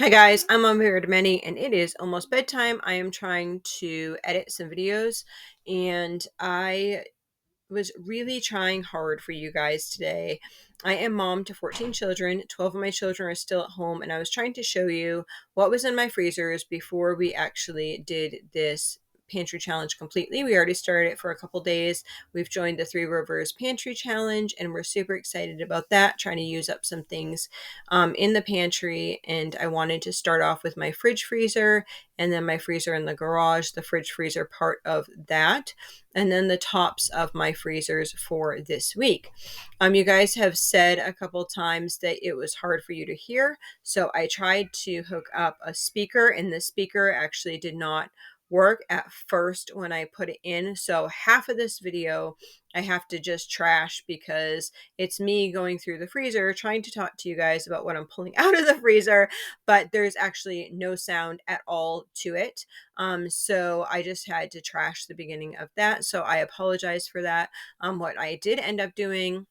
Hi guys, I'm on here to many and it is almost bedtime. I am trying to edit some videos and I was really trying hard for you guys today. I am mom to 14 children. 12 of my children are still at home and I was trying to show you what was in my freezers before we actually did this pantry challenge completely. We already started it for a couple days. We've joined the Three Rivers Pantry Challenge and we're super excited about that, trying to use up some things in the pantry. And I wanted to start off with my fridge freezer and then my freezer in the garage, the fridge freezer part of that, and then the tops of my freezers for this week. You guys have said a couple times that it was hard for you to hear, so I tried to hook up a speaker and the speaker actually did not work at first when I put it in. So half of this video I have to just trash because it's me going through the freezer trying to talk to you guys about what I'm pulling out of the freezer, but there's actually no sound at all to it. So I just had to trash the beginning of that. So I apologize for that. What I did end up doing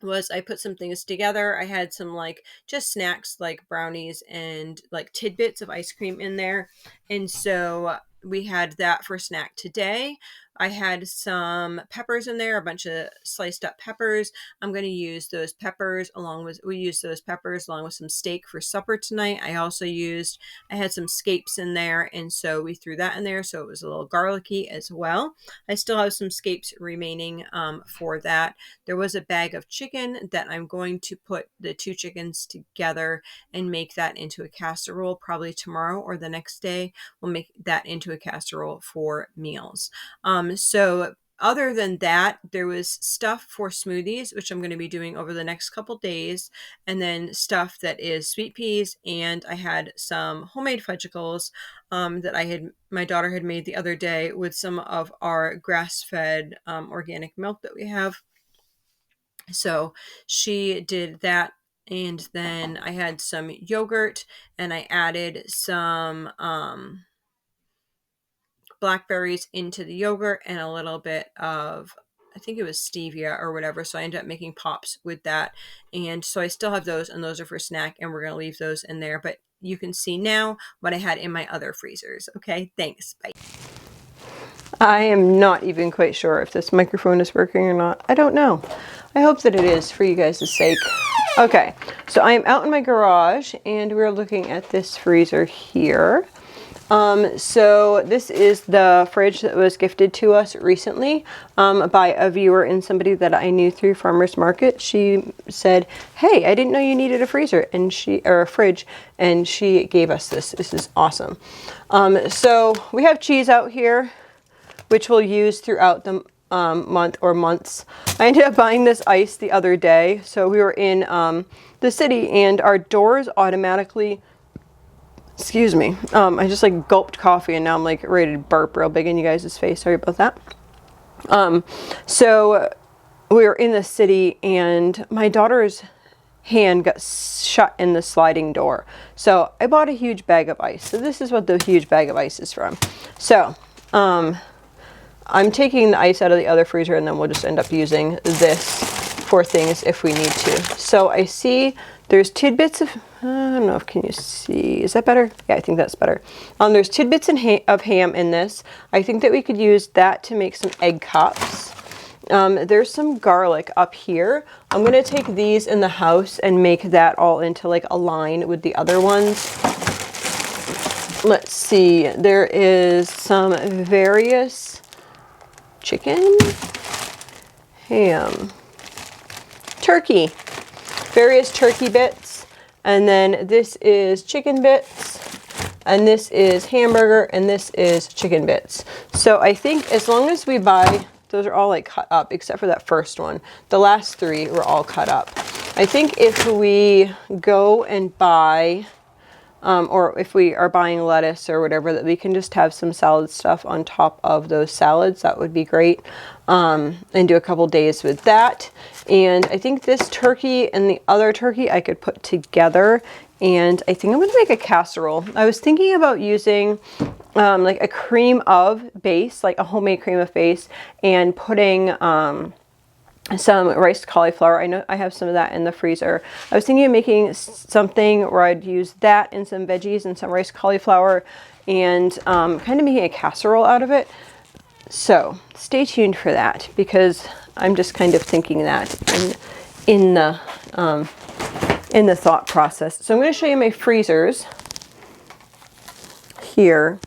was I put some things together. I had some like just snacks like brownies and like tidbits of ice cream in there. And so we had that for snack today. I had some peppers in there, a bunch of sliced up peppers. I'm going to use those peppers we used those peppers along with some steak for supper tonight. I had some scapes in there. And so we threw that in there. So it was a little garlicky as well. I still have some scapes remaining for that. There was a bag of chicken that I'm going to put the two chickens together and make that into a casserole probably tomorrow or the next day. We'll make that into a casserole for meals. So other than that, there was stuff for smoothies, which I'm going to be doing over the next couple days, and then stuff that is sweet peas, and I had some homemade fudgicles that my daughter had made the other day with some of our grass-fed organic milk that we have. So she did that. And then I had some yogurt and I added some blackberries into the yogurt and a little bit of, I think it was stevia or whatever. So I ended up making pops with that. And so I still have those, and those are for snack, and we're going to leave those in there. But you can see now what I had in my other freezers. Okay, thanks. Bye. I am not even quite sure if this microphone is working or not. I don't know. I hope that it is for you guys' sake. Okay, so I am out in my garage and we're looking at this freezer here. So this is the fridge that was gifted to us recently by a viewer and somebody that I knew through Farmers Market. She said, "Hey, I didn't know you needed a freezer or a fridge," and she gave us this. This is awesome. So we have cheese out here, which we'll use throughout the month or months. I ended up buying this ice the other day. So we were in the city and our doors automatically, excuse me, I just like gulped coffee and now I'm like ready to burp real big in you guys' face. Sorry about that. So we were in the city and my daughter's hand got shut in the sliding door. So I bought a huge bag of ice. So this is what the huge bag of ice is from. So, I'm taking the ice out of the other freezer and then we'll just end up using this for things if we need to. So I see there's tidbits of, I don't know if can you see, is that better? Yeah, I think that's better. There's tidbits of ham in this. I think that we could use that to make some egg cups. There's some garlic up here. I'm going to take these in the house and make that all into like a line with the other ones. Let's see, there is some various chicken, ham, turkey, various turkey bits, and then this is chicken bits, and this is hamburger, and this is chicken bits. So I think as long as we buy, those are all like cut up except for that first one. The last three were all cut up. I think if we go and buy or if we are buying lettuce or whatever, that we can just have some salad stuff on top of those salads. That would be great. And do a couple days with that. And I think this turkey and the other turkey I could put together. And I think I'm going to make a casserole. I was thinking about using like a cream of base, like a homemade cream of base, and putting some riced cauliflower. I know I have some of that in the freezer. I was thinking of making something where I'd use that and some veggies and some riced cauliflower and kind of making a casserole out of it. So stay tuned for that, because I'm just kind of thinking that in the thought process. So I'm going to show you my freezers here.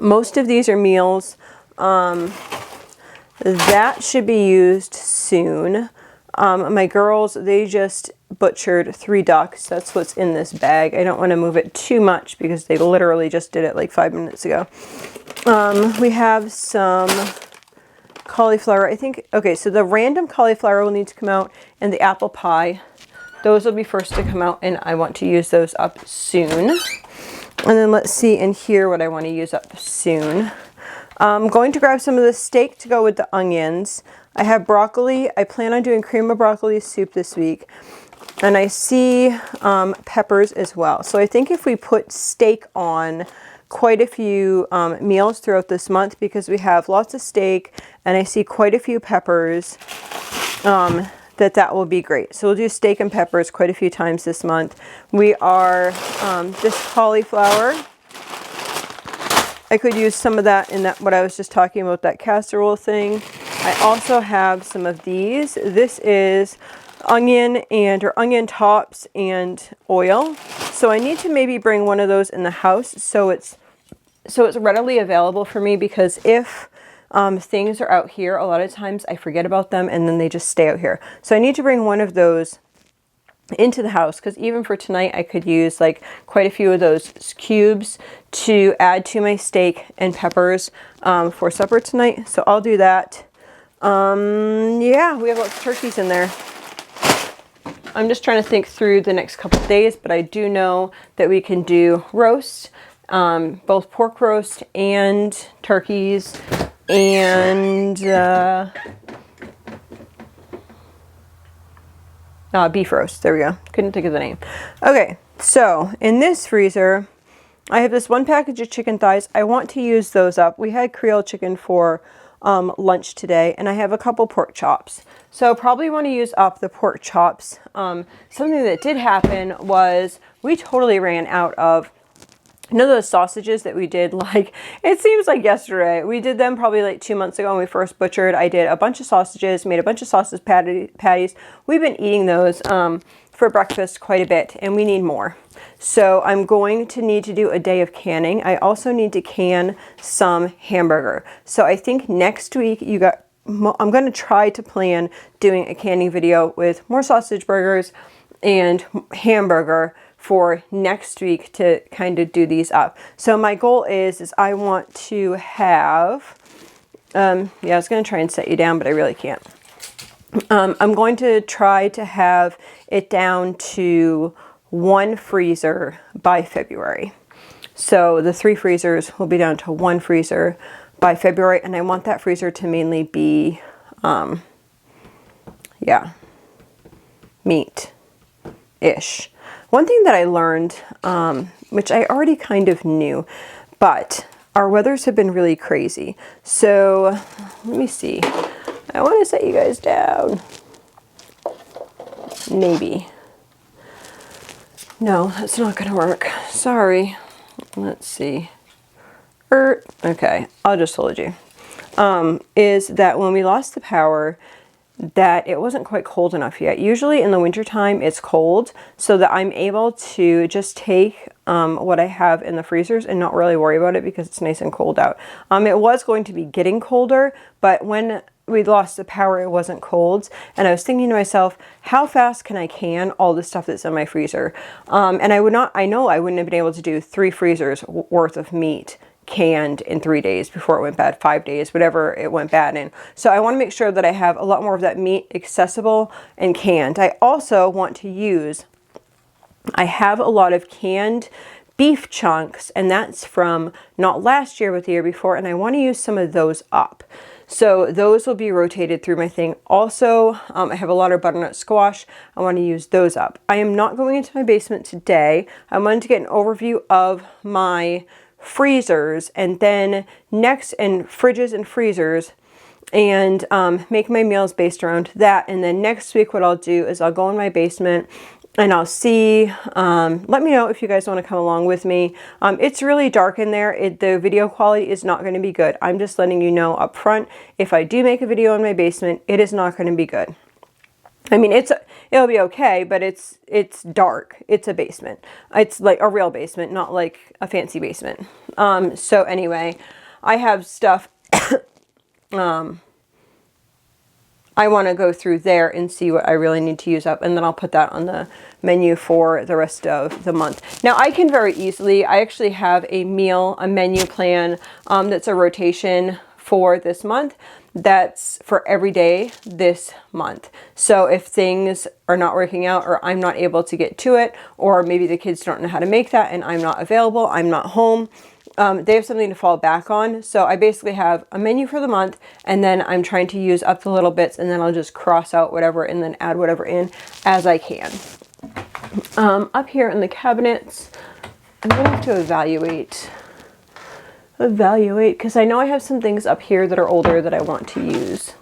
Most of these are meals. That should be used soon. My girls, they just butchered 3 ducks. That's what's in this bag. I don't want to move it too much because they literally just did it like 5 minutes ago. We have some cauliflower. I think, okay, so the random cauliflower will need to come out, and the apple pie. Those will be first to come out, and I want to use those up soon. And then let's see in here what I want to use up soon. I'm going to grab some of the steak to go with the onions. I have broccoli. I plan on doing cream of broccoli soup this week. And I see peppers as well. So I think if we put steak on quite a few meals throughout this month, because we have lots of steak and I see quite a few peppers, that will be great. So we'll do steak and peppers quite a few times this month. We are, this cauliflower, I could use some of that in that, what I was just talking about, that casserole thing. I also have some of these. This is onion or onion tops and oil. So I need to maybe bring one of those in the house so it's readily available for me, because if things are out here, a lot of times I forget about them and then they just stay out here. So I need to bring one of those into the house, because even for tonight I could use like quite a few of those cubes to add to my steak and peppers for supper tonight. So I'll do that. Yeah, we have lots of turkeys in there. I'm just trying to think through the next couple of days, but I do know that we can do roast, both pork roast and turkeys, and beef roast. There we go. Couldn't think of the name. Okay, so in this freezer, I have this 1 package of chicken thighs. I want to use those up. We had Creole chicken for lunch today, and I have a couple pork chops. So probably want to use up the pork chops. Something that did happen was we totally ran out of, you know, those sausages that we did, like, it seems like yesterday. We did them probably like 2 months ago when we first butchered. I did a bunch of sausages, made a bunch of sausage patties. We've been eating those for breakfast quite a bit, and we need more. So I'm going to need to do a day of canning. I also need to can some hamburger. So I think next week I'm going to try to plan doing a canning video with more sausage burgers and hamburger for next week to kind of do these up. So my goal is I want to have, yeah, I was going to try and set you down, but I really can't. I'm going to try to have it down to 1 freezer by February. So the 3 freezers will be down to 1 freezer by February, and I want that freezer to mainly be, yeah, meat-ish. One thing that I learned, which I already kind of knew, but our weathers have been really crazy. So let me see. I want to set you guys down. Maybe. No, that's not going to work. Sorry. Let's see. Okay, I'll just hold you. Is that when we lost the power, that it wasn't quite cold enough yet. Usually in the wintertime it's cold, so that I'm able to just take what I have in the freezers and not really worry about it because it's nice and cold out. It was going to be getting colder, but when we lost the power, it wasn't cold. And I was thinking to myself, how fast can I can all the stuff that's in my freezer? And I know I wouldn't have been able to do 3 freezers worth of meat canned in 3 days before it went bad, 5 days, whatever it went bad in. So I want to make sure that I have a lot more of that meat accessible and canned. I also want to use, I have a lot of canned beef chunks, and that's from not last year but the year before, and I want to use some of those up. So those will be rotated through my thing. Also, I have a lot of butternut squash. I want to use those up. I am not going into my basement today. I wanted to get an overview of my freezers, and then next in fridges and freezers, and make my meals based around that. And then next week, what I'll do is I'll go in my basement and I'll see, let me know if you guys want to come along with me. It's really dark in there. The video quality is not going to be good. I'm just letting you know up front, if I do make a video in my basement, it is not going to be good. I mean, it'll be okay, but it's dark. It's a basement. It's like a real basement, not like a fancy basement. So anyway, I have stuff I want to go through there and see what I really need to use up, and then I'll put that on the menu for the rest of the month. Now I can very easily, I actually have a menu plan that's a rotation for this month. That's for every day this month. So if things are not working out, or I'm not able to get to it, or maybe the kids don't know how to make that and I'm not available, I'm not home, they have something to fall back on. So I basically have a menu for the month, and then I'm trying to use up the little bits, and then I'll just cross out whatever and then add whatever in as I can. Up here in the cabinets, I'm gonna have to evaluate, because I know I have some things up here that are older that I want to use.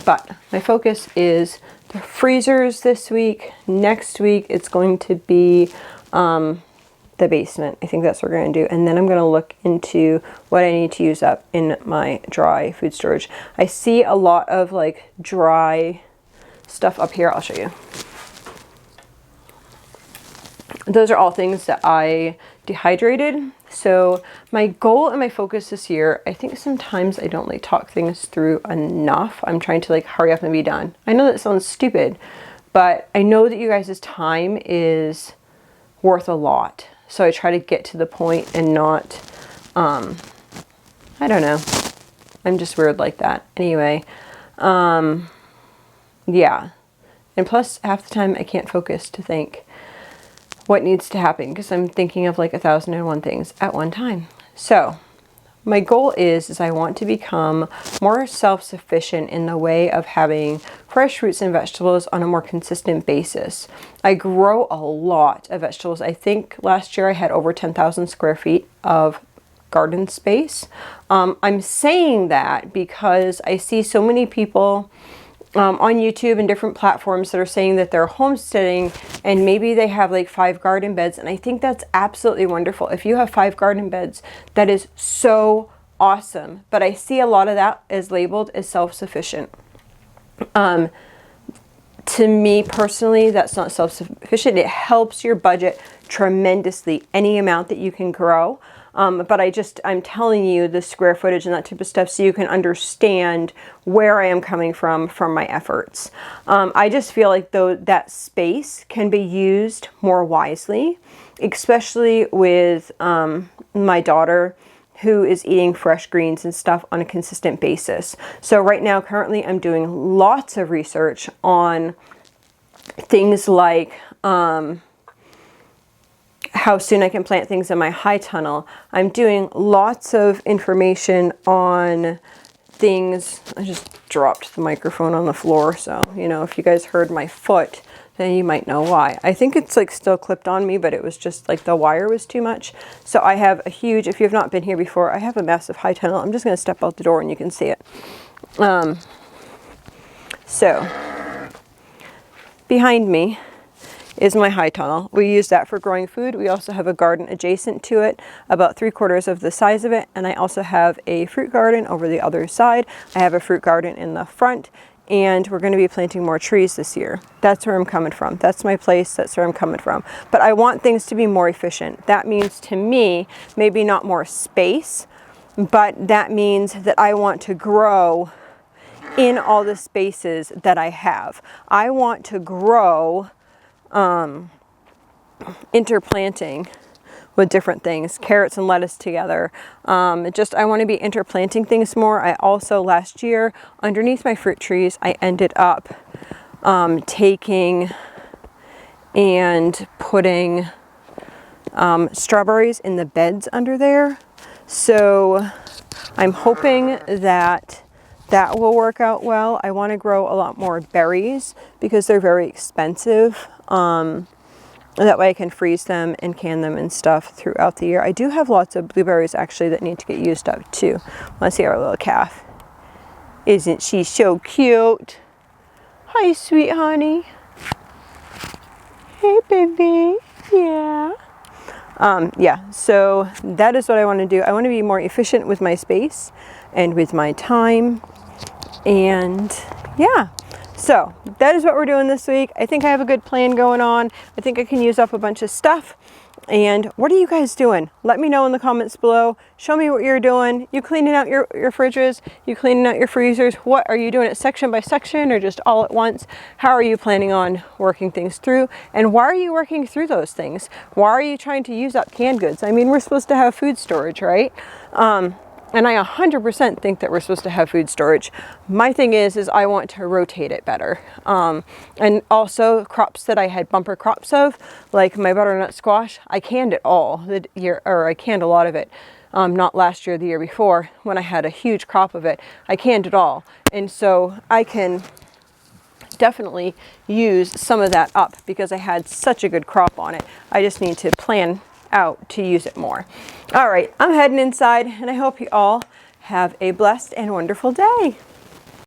But my focus is the freezers this week. Next week, it's going to be the basement. I think that's what we're going to do. And then I'm going to look into what I need to use up in my dry food storage. I see a lot of like dry stuff up here. I'll show you. Those are all things that I dehydrated. So my goal and my focus this year, I think sometimes I don't like talk things through enough. I'm trying to like hurry up and be done. I know that sounds stupid, but I know that you guys' time is worth a lot. So I try to get to the point and not, I don't know. I'm just weird like that. Anyway, yeah. And plus half the time I can't focus to think what needs to happen, because I'm thinking of like 1,001 things at one time. So my goal is I want to become more self-sufficient in the way of having fresh fruits and vegetables on a more consistent basis. I grow a lot of vegetables. I think last year I had over 10,000 square feet of garden space. I'm saying that because I see so many people on YouTube and different platforms that are saying that they're homesteading and maybe they have like 5 garden beds. And I think that's absolutely wonderful. If you have 5 garden beds, that is so awesome. But I see a lot of that is labeled as self-sufficient. To me personally, that's not self-sufficient. It helps your budget tremendously, any amount that you can grow. But I'm telling you the square footage and that type of stuff so you can understand where I am coming from my efforts. I just feel like though that space can be used more wisely, especially with my daughter, who is eating fresh greens and stuff on a consistent basis. So right now, currently, I'm doing lots of research on things like how soon I can plant things in my high tunnel. I'm doing lots of information on things. I just dropped the microphone on the floor, so, you know, if you guys heard my foot, then you might know why. I think it's like still clipped on me, but it was just like the wire was too much. So I have a huge, if you have not been here before, I have a massive high tunnel. I'm just going to step out the door and you can see it. So behind me is my high tunnel. We use that for growing food. We also have a garden adjacent to it, about 3/4 of the size of it. And I also have a fruit garden over the other side. I have a fruit garden in the front, and we're going to be planting more trees this year. That's where I'm coming from. That's my place. That's where I'm coming from. But I want things to be more efficient. That means to me, maybe not more space, but that means that I want to grow in all the spaces that I have. I want to grow interplanting with different things, carrots and lettuce together. I want to be interplanting things more. I also, last year, underneath my fruit trees, I ended up taking and putting strawberries in the beds under there. So I'm hoping that that will work out well. I want to grow a lot more berries because they're very expensive. That way I can freeze them and can them and stuff throughout the year. I do have lots of blueberries actually that need to get used up too. Let's see our little calf. Isn't she so cute? Hi, sweet honey. Hey, baby. Yeah. Yeah, so that is what I want to do. I want to be more efficient with my space and with my time. And yeah, so that is what we're doing this week. I think I have a good plan going on. I think I can use up a bunch of stuff. And what are you guys doing? Let me know in the comments below. Show me what you're doing. You cleaning out your fridges? You cleaning out your freezers? What are you doing it section by section or just all at once? How are you planning on working things through? And why are you working through those things? Why are you trying to use up canned goods? I mean, we're supposed to have food storage, right? And I 100% think that we're supposed to have food storage. My thing is I want to rotate it better. And also crops that I had bumper crops of, like my butternut squash, I canned it all the year, or I canned a lot of it. Not last year, the year before, when I had a huge crop of it. I canned it all. And so I can definitely use some of that up because I had such a good crop on it. I just need to plan out to use it more. All right, I'm heading inside and I hope you all have a blessed and wonderful day.